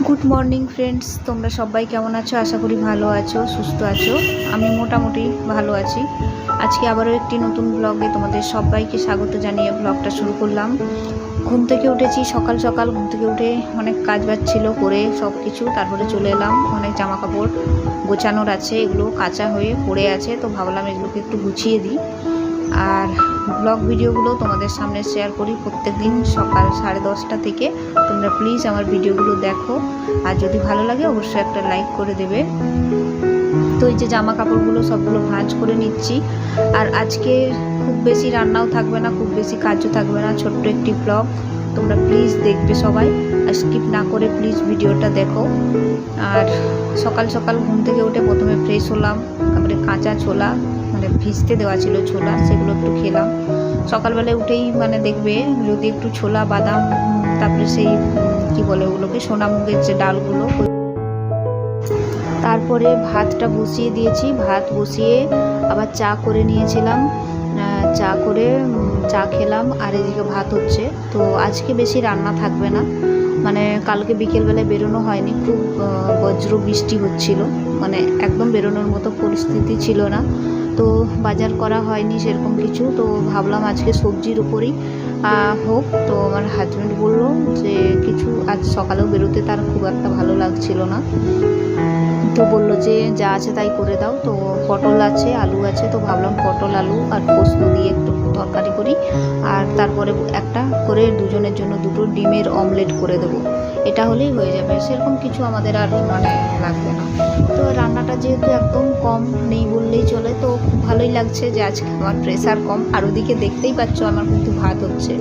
Good morning friends, তোমরা সবাই কেমন আছো? আশা করি ভালো আছো, সুস্থ আছো। আমি মোটামুটি ভালো আছি। আজকে আবারও একটি নতুন ব্লগে তোমাদের সবাইকে স্বাগত জানিয়ে ব্লগটা শুরু করলাম। ঘুম থেকে উঠেছি সকাল সকাল, ঘুম থেকে উঠে অনেক কাজ বাজ ছিল করে সব কিছু, তারপরে চলে এলাম। অনেক জামা কাপড় গোছানোর আছে, এগুলো কাঁচা হয়ে পড়ে আছে, তো ভাবলাম এগুলোকে একটু গুছিয়ে দিই। আর ব্লগ ভিডিওগুলো তোমাদের সামনে শেয়ার করি প্রত্যেক দিন সকাল 10:30 থেকে। তোমরা প্লিজ আমার ভিডিওগুলো দেখো, আর যদি ভালো লাগে অবশ্যই একটা লাইক করে দেবে। তো এই যে জামা কাপড়গুলো সবগুলো ভাঁজ করে নিচ্ছি। আর আজকে খুব বেশি রান্নাও থাকবে না, খুব বেশি কাজও থাকবে না, ছোট্ট একটি ব্লগ। তোমরা প্লিজ দেখবে সবাই, আর স্কিপ না করে প্লিজ ভিডিওটা দেখো। আর সকাল সকাল ঘুম থেকে উঠে প্রথমে ফ্রেশ হলাম, তারপরে কাঁচা ছোলা মানে ভিজতে দেওয়া ছিল ছোলা, সেগুলো একটু খেলাম। সকালবেলায় উঠেই দেখবে যদি একটু ছোলা বাদাম, তারপরে সেই কি বলে ওগুলোকে, সোনামুগের যে ডালগুলো, তারপরে ভাতটা বসিয়ে দিয়েছি। ভাত বসিয়ে আবার চা করে নিয়েছিলাম, চা খেলাম। আর এদিকে ভাত হচ্ছে। তো আজকে বেশি রান্না থাকবে না, কালকে বিকেলবেলায় বেরোনো হয়নি, খুব বজ্র বৃষ্টি হচ্ছিল, একদম বেরোনোর মতো পরিস্থিতি ছিল না। তো বাজার করা হয়নি সেরকম কিছু। তো ভাবলাম আজকে সবজির উপরই হোক। তো আমার হাজব্যান্ড বললো যে কিছু আজ সকালেও বেরোতে তার খুব একটা ভালো লাগছিল না, তো বললো যে যা আছে তাই করে দাও। তো পটল আছে, আলু আছে, তো ভাবলাম পটল আলু আর পোস্ত দিয়ে একটু তরকারি করি, আর তারপরে একটা করে দুজনের জন্য দুটো ডিমের অমলেট করে দেবো। এটা হলেই হয়ে যাবে, সেরকম কিছু আমাদের আর লাগবে না। তো রান্নাটা যেহেতু একদম কম নেই বললেই চলে, তো খুব ভালোই লাগছে যে আজকে আমার প্রেশার কম। আর ওদিকে দেখতেই পাচ্ছ আমার কিন্তু ভাত হচ্ছে।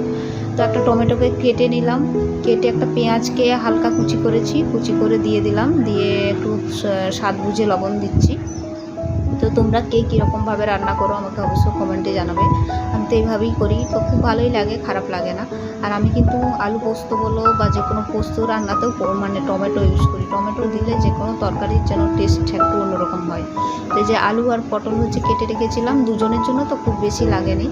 তো একটা টমেটোকে কেটে নিলাম, কেটে একটা পেঁয়াজকে হালকা কুচি করে দিয়ে দিলাম, দিয়ে একটু স্বাদ বুঝে লবণ দিচ্ছি। তো তোমরা কে কীরকমভাবে রান্না করো আমাকে অবশ্যই কমেন্টে জানাবে। আমি তো এইভাবেই করি, তো খুব ভালোই লাগে, খারাপ লাগে না। আর আমি কিন্তু আলু পোস্ত বলো বা যে কোনো পোস্ত রান্নাতেও টমেটো ইউজ করি। টমেটো দিলে যে কোনো তরকারির যেন টেস্ট একটু অন্যরকম হয়। তো এই যে আলু আর পটল কেটে রেখেছিলাম দুজনের জন্য, তো খুব বেশি লাগেনি,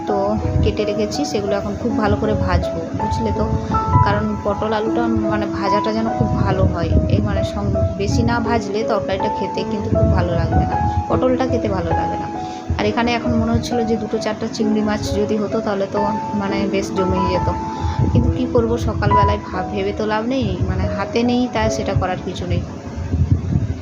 তো কেটে রেখেছি। সেগুলো এখন খুব ভালো করে ভাজবো, বুঝলে তো। কারণ পটল আলুটা ভাজাটা যেন খুব ভালো হয়, এই বেশি না ভাজলে তরকারিটা খেতে কিন্তু খুব ভালো লাগবে না, পটলটা খেতে ভালো লাগে না। আর এখানে এখন মনে হচ্ছিলো যে 2-4টা চিংড়ি মাছ যদি হতো তাহলে তো বেশ জমে যেত, কিন্তু কি করব, সকালবেলায় ভেবে তো লাভ নেই, হাতে নেই, তাই সেটা করার কিছু নেই।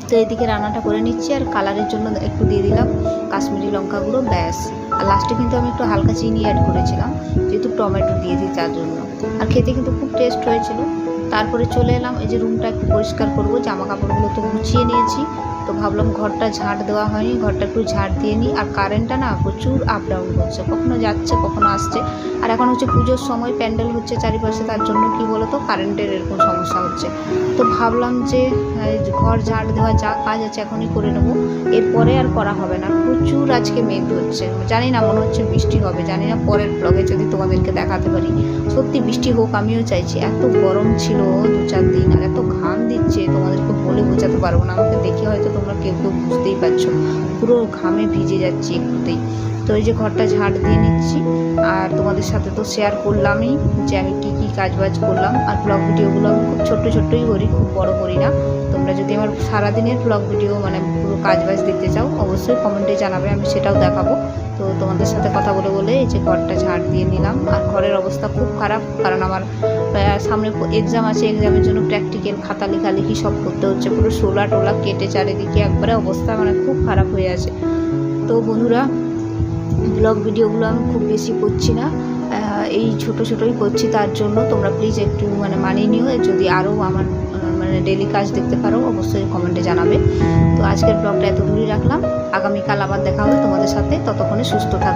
তো এদিকে রান্নাটা করে নিচ্ছি, আর কালারের জন্য একটু দিয়ে দিলাম কাশ্মীরি লঙ্কা গুঁড়ো, ব্যাস। আর লাস্টে কিন্তু আমি একটু হালকা চিনি অ্যাড করেছিলাম, যেহেতু টমেটো দিয়েছি তার জন্য। আর খেতে কিন্তু খুব টেস্ট হয়েছিল। তারপরে চলে এলাম, এই যে রুমটা একটু পরিষ্কার করবো, জামা কাপড়গুলো তো গুছিয়ে নিয়েছি। তো ভাবলাম ঘরটা ঝাঁট দেওয়া হয়নি, ঘরটা একটু ঝাঁট দিয়ে নিই। আর কারেন্টটা না প্রচুর আপ ডাউন করছে, কখনো যাচ্ছে কখনো আসছে। আর এখন হচ্ছে পুজোর সময়, প্যান্ডেল হচ্ছে চারিপাশে, তার জন্য কি বলো তো কারেন্টের এরকম সমস্যা হচ্ছে। তো ভাবলাম যে ঘর ঝাঁট দেওয়া যা কাজ আছে এখনই করে নেবো, এরপরে আর করা হবে না। প্রচুর আজকে মেঘ হচ্ছে, জানি না, মনে হচ্ছে বৃষ্টি হবে, জানি না। পরের ব্লগে যদি তোমাদেরকে দেখাতে পারি। সত্যি বৃষ্টি হোক, আমিও চাইছি। এত গরম ছিল 2-4 দিন, আর এত ঘাম দিচ্ছে, তোমাদেরকে বলে বোঝাতে পারবো না। আমাকে দেখে হয়তো তোমরা কেউ বুঝতেই পারছো, পুরো ঘামে ভিজে যাচ্ছি একটুতেই। তো এই যে ঘরটা ঝাঁট দিয়ে নিচ্ছি, আর তোমাদের সাথে তো শেয়ার করলামই যে আমি কী কাজ বাজ করলাম। আর ব্লগ ভিডিওগুলো আমি খুব ছোট্টই করি, খুব বড় করি না। তোমরা যদি আমার সারাদিনের ব্লগ ভিডিও পুরো কাজ বাজ দেখতে চাও অবশ্যই কমেন্টে জানাবে, আমি সেটাও দেখাবো। তো তোমাদের সাথে কথা বলে এই যে ঘরটা ঝাঁট দিয়ে নিলাম। আর ঘরের অবস্থা খুব খারাপ, কারণ আমার সামনে এক্সাম আছে, এক্সামের জন্য প্র্যাকটিক্যাল খাতা লেখালেখি সব করতে হচ্ছে। পুরো শোলা টোলা কেটে চারিদিকে একবারে অবস্থা খুব খারাপ হয়ে আছে। তো বন্ধুরা, ব্লগ ভিডিওগুলো আমি খুব বেশি করছি না, এই ছোটোই করছি, তার জন্য তোমরা প্লিজ একটু মানিয়ে নিও। যদি আরও আমার ডেলি কাজ দেখতে পারো অবশ্যই কমেন্টে জানাবে। তো আজকের ব্লগটা এত দূরই রাখলাম, আগামীকাল আবার দেখা হবে তোমাদের সাথে, ততক্ষণে সুস্থ থাকবে।